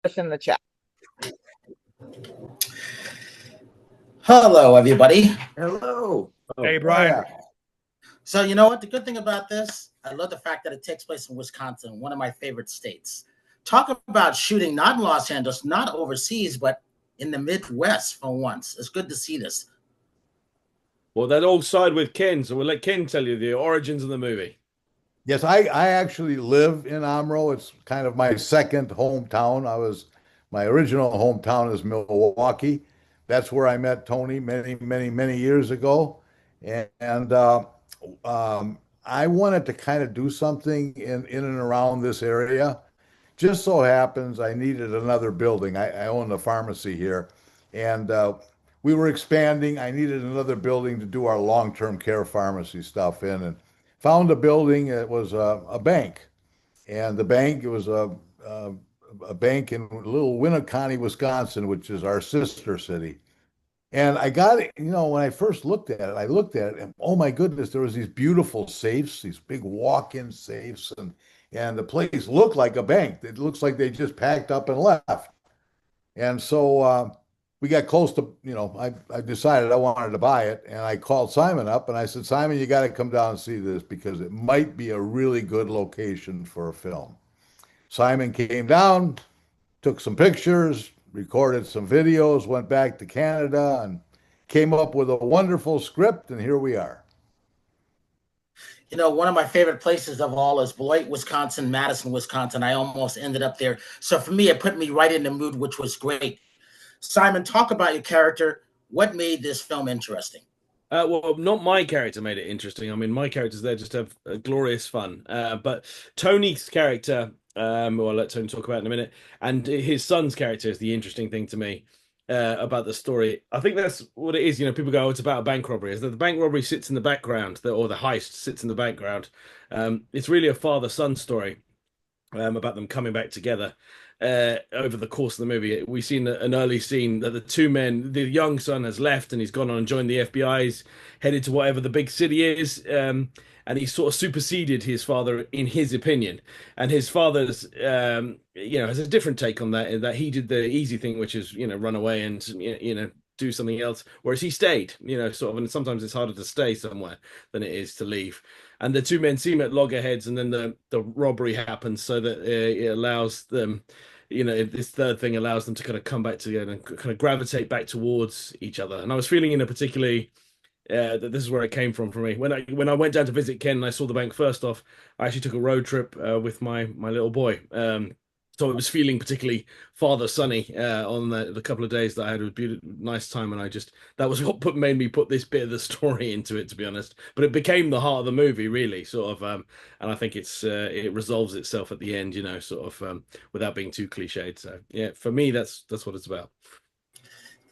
in the chat. Hello, everybody. Hello. Hey, Brian. Yeah. So you know what? The good thing about this, I love the fact that it takes place in Wisconsin, one of my favorite states. Talk about shooting not in Los Angeles, not overseas, but in the Midwest for once. It's good to see this. Well, that all side with Ken, so we'll let Ken tell you the origins of the movie. Yes, I actually live in Omro. It's kind of my second hometown. My original hometown is Milwaukee. That's where I met Tony many years ago. And I wanted to kind of do something in and around this area. Just so happens I needed another building. I own a pharmacy here, and we were expanding. I needed another building to do our long-term care pharmacy stuff in, and found a building. It was a bank, and the bank, it was a bank in little Winneconne, Wisconsin, which is our sister city. And I got it, when I first looked at it, and oh my goodness, there was these beautiful safes, these big walk-in safes, and the place looked like a bank. It looks like they just packed up and left. And so we got close to, I decided I wanted to buy it, and I called Simon up and I said, Simon, you got to come down and see this because it might be a really good location for a film. Simon came down, took some pictures, recorded some videos, went back to Canada, and came up with a wonderful script, and here we are. You know, one of my favorite places of all is Beloit, Wisconsin, Madison, Wisconsin. I almost ended up there. So for me, it put me right in the mood, which was great. Simon, talk about your character. What made this film interesting? Well, not my character made it interesting. I mean, my character's there just to have glorious fun. But Tony's character, well, I'll let Tony talk about in a minute, and his son's character is the interesting thing to me about the story. I think that's what it is. People go, oh, it's about a bank robbery. Is that the bank robbery sits in the background, or the heist sits in the background. It's really a father-son story about them coming back together. Over the course of the movie, we've seen an early scene that the two men, the young son has left and he's gone on and joined the FBI. He's headed to whatever the big city is, and he's sort of superseded his father in his opinion. And his father's, has a different take on that. In that he did the easy thing, which is run away and do something else, whereas he stayed. Sort of, and sometimes it's harder to stay somewhere than it is to leave. And the two men seem at loggerheads, and then the robbery happens, so that it allows them. This third thing allows them to kind of come back together and kind of gravitate back towards each other. And I was feeling in a particularly that this is where it came from for me. When I went down to visit Ken and I saw the bank first off, I actually took a road trip with my little boy. So it was feeling particularly father-sunny on the couple of days that I had a beautiful, nice time, and that was what made me put this bit of the story into it, to be honest. But it became the heart of the movie, really, sort of, and I think it resolves itself at the end, sort of without being too cliched. So yeah, for me, that's what it's about.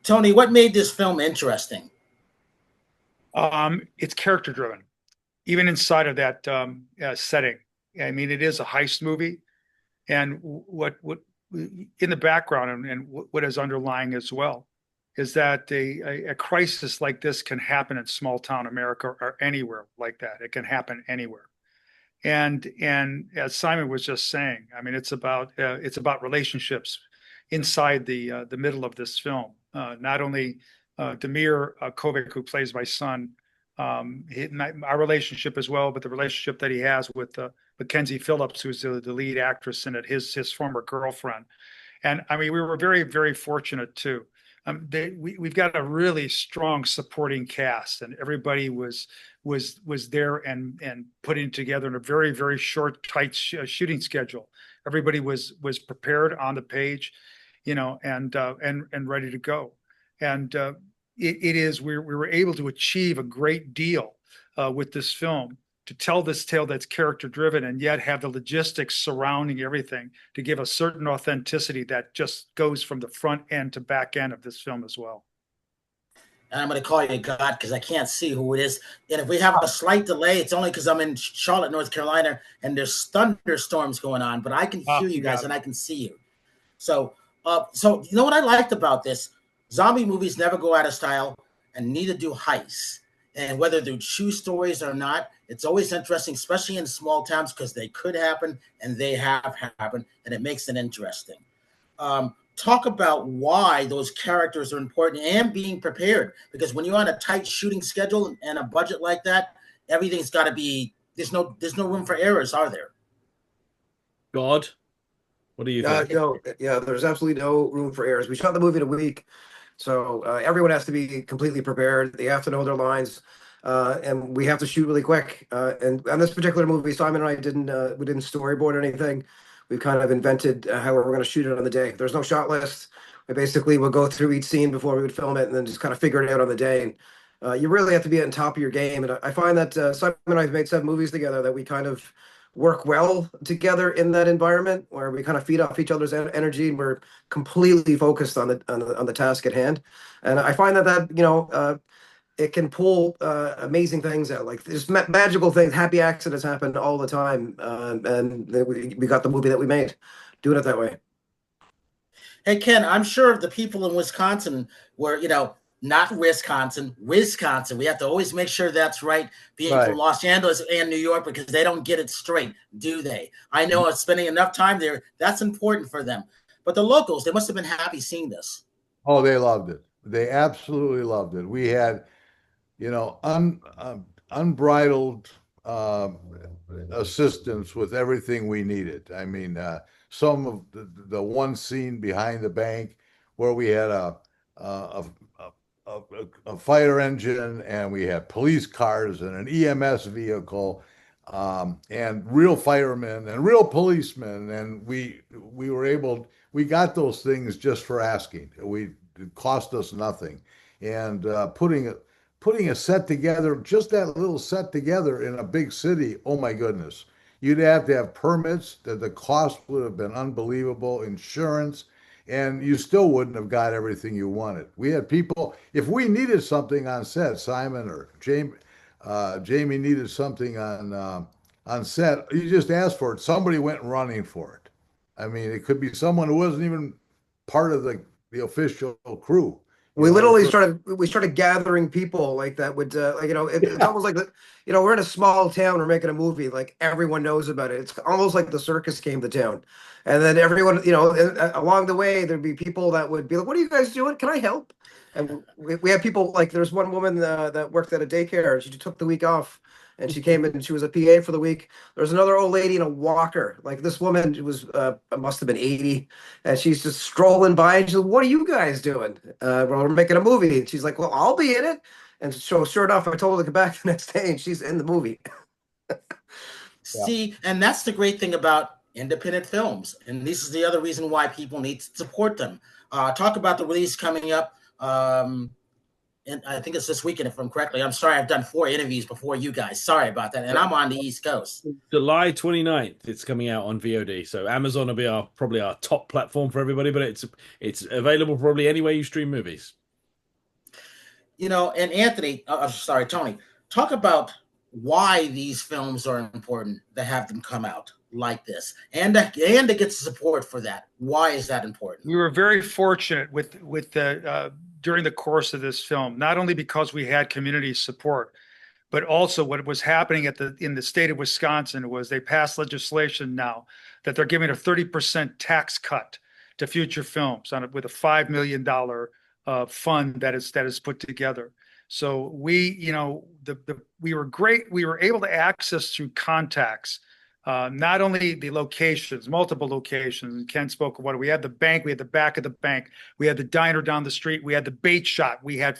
Tony, what made this film interesting? It's character-driven, even inside of that setting. I mean, it is a heist movie. And what in the background and what is underlying as well is that a crisis like this can happen in small town America or anywhere like that. It can happen anywhere. And as Simon was just saying, I mean, it's about relationships inside the middle of this film. Not only Damir Kovic, who plays my son, our relationship as well, but the relationship that he has with Mackenzie Phillips, who's the lead actress in it, his former girlfriend. And I mean, we were very, very fortunate too. We've got a really strong supporting cast, and everybody was there and putting together in a very, very short, tight shooting schedule. Everybody was prepared on the page, and ready to go. And we were able to achieve a great deal with this film to tell this tale that's character driven and yet have the logistics surrounding everything to give a certain authenticity that just goes from the front end to back end of this film as well. And I'm going to call you God because I can't see who it is. And if we have a slight delay, it's only because I'm in Charlotte, North Carolina, and there's thunderstorms going on, but I can hear you guys and I can see you. So you know what I liked about this? Zombie movies never go out of style, and neither do heists. And whether they're true stories or not, it's always interesting, especially in small towns, because they could happen and they have happened, and it makes it interesting. Talk about why those characters are important and being prepared. Because when you're on a tight shooting schedule and a budget like that, everything's got to be. There's no room for errors, are there? God, what do you think? No, yeah, there's absolutely no room for errors. We shot the movie in a week, so everyone has to be completely prepared. They have to know their lines, and we have to shoot really quick. And on this particular movie, Simon and I we didn't storyboard anything. We kind of invented how we're going to shoot it on the day. There's no shot list. We basically would go through each scene before we would film it, and then just kind of figure it out on the day. And you really have to be on top of your game. And I find that Simon and I have made 7 movies together that we kind of work well together in that environment where we kind of feed off each other's energy and we're completely focused on the task at hand. And I find that it can pull amazing things out. Like there's magical things, happy accidents happen all the time, and we got the movie that we made doing it that way. Hey Ken, I'm sure the people in Wisconsin were, not Wisconsin. We have to always make sure that's right, being from Los Angeles and New York, because they don't get it straight, do they? I know spending enough time there, that's important for them. But the locals, they must have been happy seeing this. Oh, they loved it. They absolutely loved it. We had, unbridled assistance with everything we needed. I mean, some of the one scene behind the bank where we had a fire engine and we had police cars and an EMS vehicle, and real firemen and real policemen, and we got those things just for asking. It cost us nothing, and putting a set together, just that little set together in a big city, oh my goodness, you'd have to have permits, that the cost would have been unbelievable, insurance, and you still wouldn't have got everything you wanted. We had people, if we needed something on set, Simon or Jamie needed something on set, you just asked for it. Somebody went running for it. I mean, it could be someone who wasn't even part of the official crew. We literally started gathering people like that would it's almost like we're in a small town, we're making a movie, like everyone knows about it. It's almost like the circus came to town, and then everyone along the way there'd be people that would be like, what are you guys doing, can I help? And we have people like, there's one woman that worked at a daycare, she took the week off and she came in and she was a PA for the week. There's another old lady in a walker. Like this woman was must have been 80, and she's just strolling by and she's like, what are you guys doing? Well, we're making a movie. And she's like, well, I'll be in it. And so sure enough, I told her to come back the next day and she's in the movie. See, and that's the great thing about independent films. And this is the other reason why people need to support them. Talk about the release coming up. And I think it's this weekend, if I'm correctly. I'm sorry, I've done 4 interviews before you guys. Sorry about that. And I'm on the East Coast. July 29th, it's coming out on VOD. So Amazon will be probably our top platform for everybody, but it's available probably anywhere you stream movies. And Anthony, Tony, talk about why these films are important to have them come out like this, and to get the support for that. Why is that important? We were very fortunate with the during the course of this film, not only because we had community support, but also what was happening in the state of Wisconsin was they passed legislation now that they're giving a 30% tax cut to future films with a $5 million fund that is put together. So we were great. We were able to access through contacts not only the locations, multiple locations, and Ken spoke of what we had: the bank, we had the back of the bank, we had the diner down the street, we had the bait shop, we had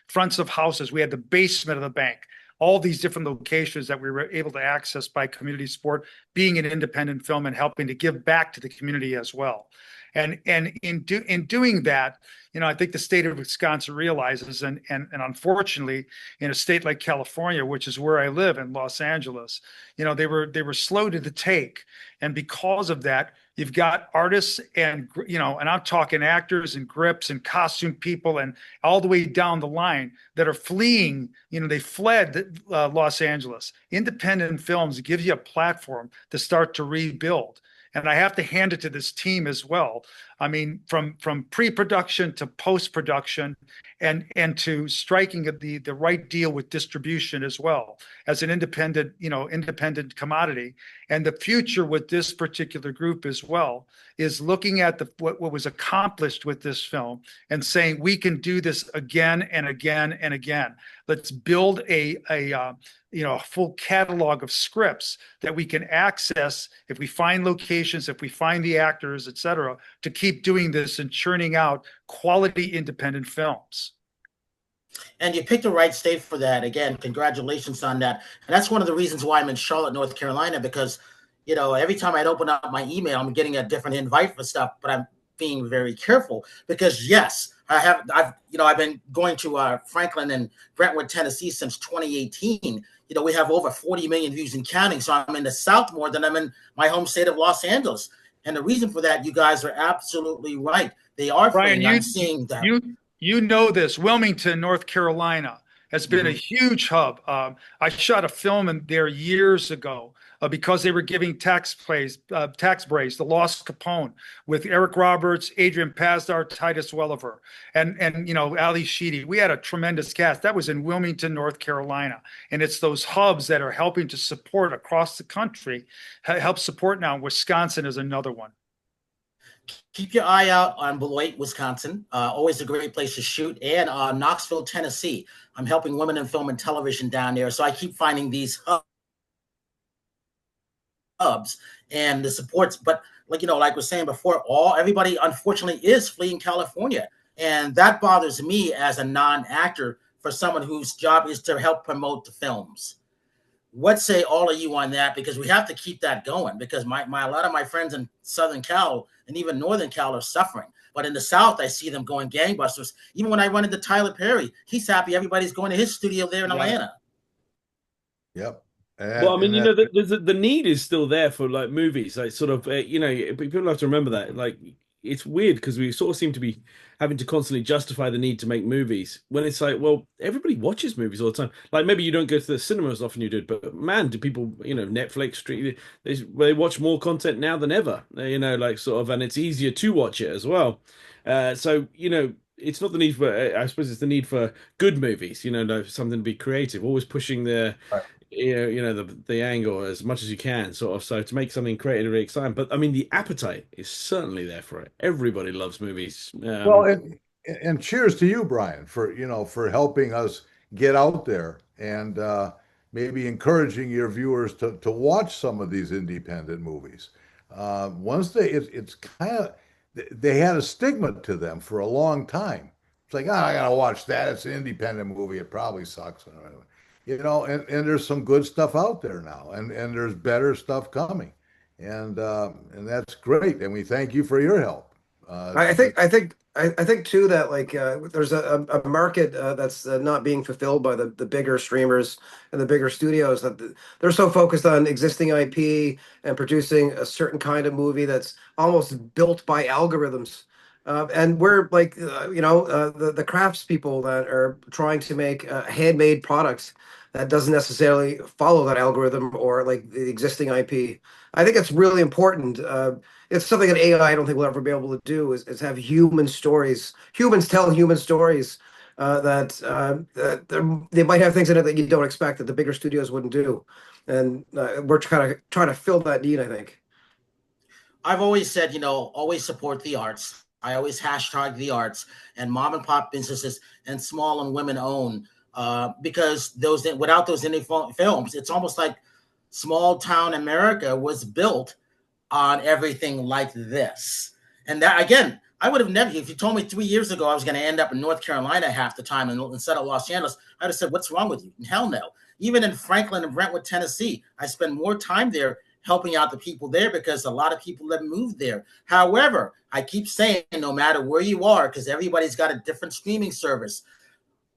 fronts of houses, we had the basement of the bank, all these different locations that we were able to access by community support, being an independent film and helping to give back to the community as well. And in doing that, I think the state of Wisconsin realizes, and unfortunately, in a state like California, which is where I live in Los Angeles, they were slow to the take, and because of that, you've got artists and I'm talking actors and grips and costume people and all the way down the line that are fleeing. They fled Los Angeles. Independent films gives you a platform to start to rebuild. And I have to hand it to this team as well. I mean, from pre-production to post-production, and to striking the right deal with distribution as well as an independent commodity. And the future with this particular group as well is looking at what was accomplished with this film and saying we can do this again and again and again. Let's build a full catalog of scripts that we can access if we find locations, if we find the actors, et cetera, to keep doing this and churning out quality independent films. And you picked the right state for that. Again, congratulations on that. And that's one of the reasons why I'm in Charlotte, North Carolina, because, every time I'd open up my email, I'm getting a different invite for stuff, but I'm being very careful because, yes, I've been going to Franklin and Brentwood, Tennessee since 2018. We have over 40 million views and counting. So I'm in the South more than I'm in my home state of Los Angeles. And the reason for that, you guys are absolutely right. They are Brian, I'm seeing that. You know this. Wilmington, North Carolina has been a huge hub. I shot a film in there years ago because they were giving tax breaks, The Lost Capone, with Eric Roberts, Adrian Pasdar, Titus Welliver, and Ali Sheedy. We had a tremendous cast. That was in Wilmington, North Carolina. And it's those hubs that are helping to support across the country, help support now. Wisconsin is another one. Keep your eye out on Beloit, Wisconsin. Always a great place to shoot. And Knoxville, Tennessee. I'm helping women in film and television down there. So I keep finding these hubs and the supports. But like we're saying before, everybody unfortunately is fleeing California. And that bothers me as a non-actor for someone whose job is to help promote the films. What say all of you on that? Because we have to keep that going because a lot of my friends in Southern Cal and even Northern Cal are suffering. But in the South, I see them going gangbusters. Even when I run into Tyler Perry, he's happy everybody's going to his studio there in Atlanta. Yep. Well, I mean, the need is still there for like movies, like sort of, people have to remember that. Like, it's weird because we sort of seem to be having to constantly justify the need to make movies when it's like, well, everybody watches movies all the time. Like maybe you don't go to the cinema as often you did, but man, do people, Netflix, they watch more content now than ever, like sort of, and it's easier to watch it as well. So, it's not the need for, I suppose it's the need for good movies, something to be creative, always pushing the, right. The angle as much as you can, sort of, so to make something creatively exciting. But I mean, the appetite is certainly there for it. Everybody loves movies. Well, and cheers to you, Brian, for helping us get out there and maybe encouraging your viewers to watch some of these independent movies. It's kind of, they had a stigma to them for a long time. It's like, I gotta watch that. It's an independent movie. It probably sucks. And there's some good stuff out there now, and there's better stuff coming, and that's great. And we thank you for your help. I think too that there's a market that's not being fulfilled by the bigger streamers and the bigger studios, that they're so focused on existing IP and producing a certain kind of movie that's almost built by algorithms. And we're the crafts people that are trying to make handmade products that doesn't necessarily follow that algorithm or like the existing IP. I think it's really important. It's something that AI I don't think we'll ever be able to do is have human stories. Humans tell human stories that they might have things in it that you don't expect that the bigger studios wouldn't do. And we're trying to fill that need, I think. I've always said, always support the arts. I always hashtag the arts and mom and pop businesses and small and women owned, because without those indie films, it's almost like small town America was built on everything like this. And that, again, I would have never, if you told me 3 years ago I was going to end up in North Carolina half the time instead of Los Angeles, I'd have said, what's wrong with you? Hell no. Even in Franklin and Brentwood, Tennessee, I spend more time there helping out the people there because a lot of people have moved there. However, I keep saying, no matter where you are, because everybody's got a different streaming service,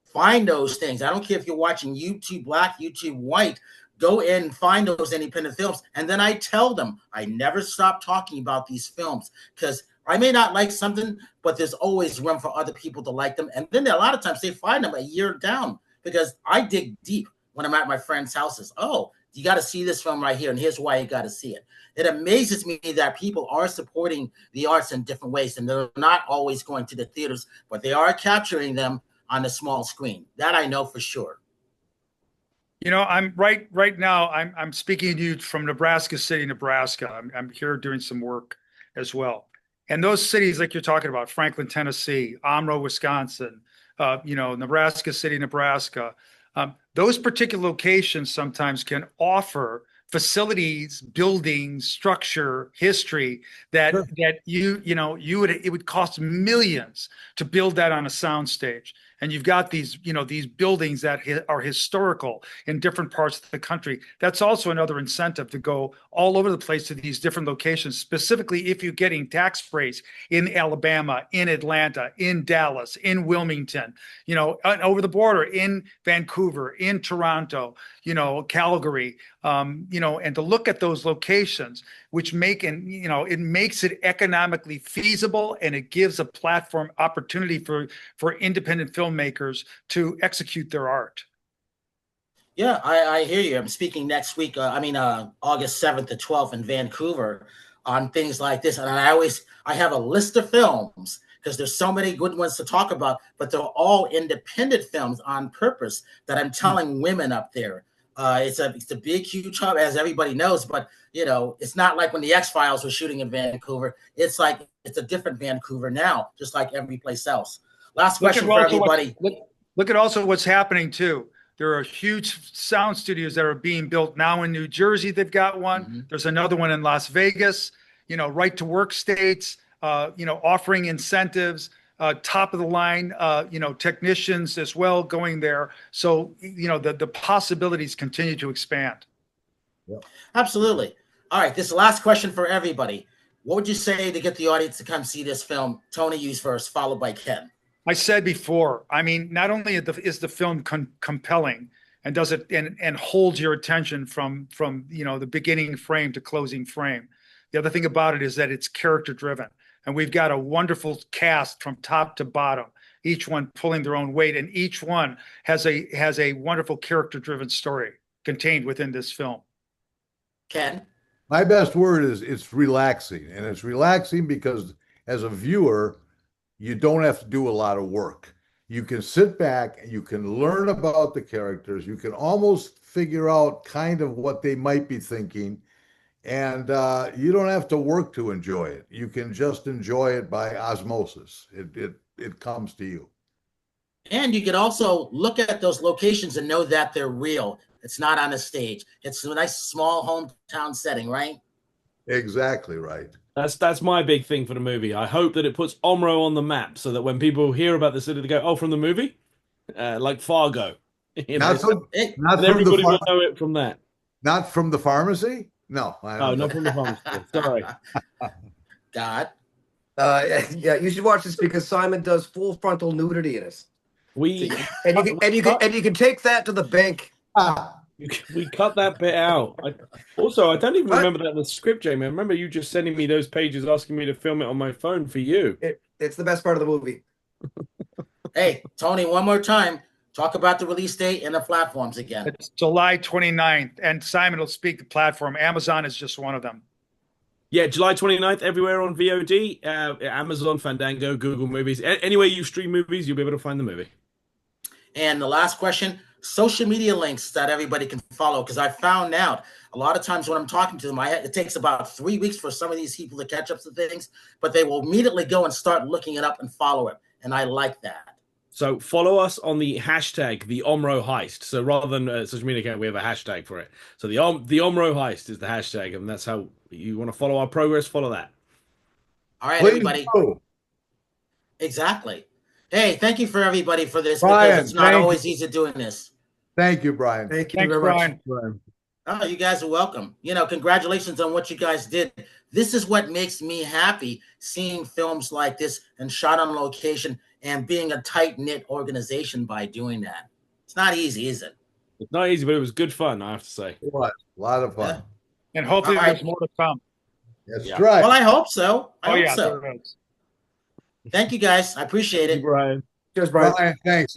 find those things. I don't care if you're watching YouTube Black, YouTube White, go in and find those independent films. And then I tell them, I never stop talking about these films because I may not like something, but there's always room for other people to like them. And then a lot of times they find them a year down because I dig deep when I'm at my friends' houses. Oh, you got to see this film right here, and here's why you got to see it. It amazes me that people are supporting the arts in different ways, and they're not always going to the theaters, but they are capturing them on the small screen. That I know for sure. You know, I'm right now. I'm speaking to you from Nebraska City, Nebraska. I'm here doing some work as well. And those cities, like you're talking about, Franklin, Tennessee, Omro, Wisconsin, Nebraska City, Nebraska. Those particular locations sometimes can offer facilities, buildings, structure, history that Sure. it would cost millions to build that on a soundstage. And you've got these buildings that are historical in different parts of the country. That's also another incentive to go all over the place to these different locations, specifically if you're getting tax breaks in Alabama, in Atlanta, in Dallas, in Wilmington, over the border, in Vancouver, in Toronto, Calgary, and to look at those locations, which it makes it economically feasible, and it gives a platform opportunity for independent filmmakers to execute their art. Yeah, I hear you. I'm speaking next week. August 7th to 12th in Vancouver on things like this. And I have a list of films because there's so many good ones to talk about, but they're all independent films on purpose that I'm telling women up there. It's a big, huge hub, as everybody knows, but it's not like when the X-Files were shooting in Vancouver. It's like it's a different Vancouver now, just like every place else. Last question for everybody. Look at also what's happening too. There are huge sound studios that are being built now in New Jersey. They've got one. Mm-hmm. There's another one in Las Vegas. Right to work states. Offering incentives. Top of the line, technicians as well going there. So, the possibilities continue to expand. Yep. Absolutely. All right. This is the last question for everybody. What would you say to get the audience to come see this film? Tony, you first, followed by Ken. I said before, not only is the film compelling and does it and holds your attention from the beginning frame to closing frame. The other thing about it is that it's character driven. And we've got a wonderful cast from top to bottom, each one pulling their own weight, and each one has a wonderful character-driven story contained within this film. Ken? My best word is it's relaxing. And it's relaxing because as a viewer, you don't have to do a lot of work. You can sit back and you can learn about the characters. You can almost figure out kind of what they might be thinking. And you don't have to work to enjoy it. You can just enjoy it by osmosis. It comes to you. And you can also look at those locations and know that they're real. It's not on a stage. It's a nice small hometown setting, right? Exactly right. That's my big thing for the movie. I hope that it puts Omro on the map so that when people hear about the city, they go, "Oh, from the movie?" Like Fargo. Everybody will know it from that. Not from the pharmacy? No, not from the pharmacy. Sorry. God. Yeah, you should watch this because Simon does full frontal nudity in this. You can take that to the bank. We cut that bit out. I don't even remember that in the script, Jamie. I remember you just sending me those pages asking me to film it on my phone for you. It's the best part of the movie. Hey, Tony, one more time. Talk about the release date and the platforms again. It's July 29th, and Simon will speak the platform. Amazon is just one of them. Yeah, July 29th, everywhere on VOD, Amazon, Fandango, Google Movies. Anywhere you stream movies, you'll be able to find the movie. And the last question, social media links that everybody can follow, because I found out a lot of times when I'm talking to them, it takes about 3 weeks for some of these people to catch up to things, but they will immediately go and start looking it up and follow it, and I like that. So follow us on the hashtag, the Omro Heist. So rather than social media account, we have a hashtag for it. So the Omro Heist is the hashtag, and that's how you want to follow our progress. Follow that. All right, Please everybody. go. Exactly. Hey, thank you for everybody for this. Brian, because it's not always easy doing this. Thank you, Brian. Thanks, very Brian. much. Oh, you guys are welcome. Congratulations on what you guys did. This is what makes me happy, seeing films like this and shot on location and being a tight-knit organization by doing that. It's not easy, is it? It's not easy, but it was good fun, I have to say. It was a lot of fun. And hopefully there's more to come. That's right. Well, I hope so. I hope so. There is. Thank you, guys. I appreciate it. Thank you, Brian. Cheers, Brian. Brian, thanks.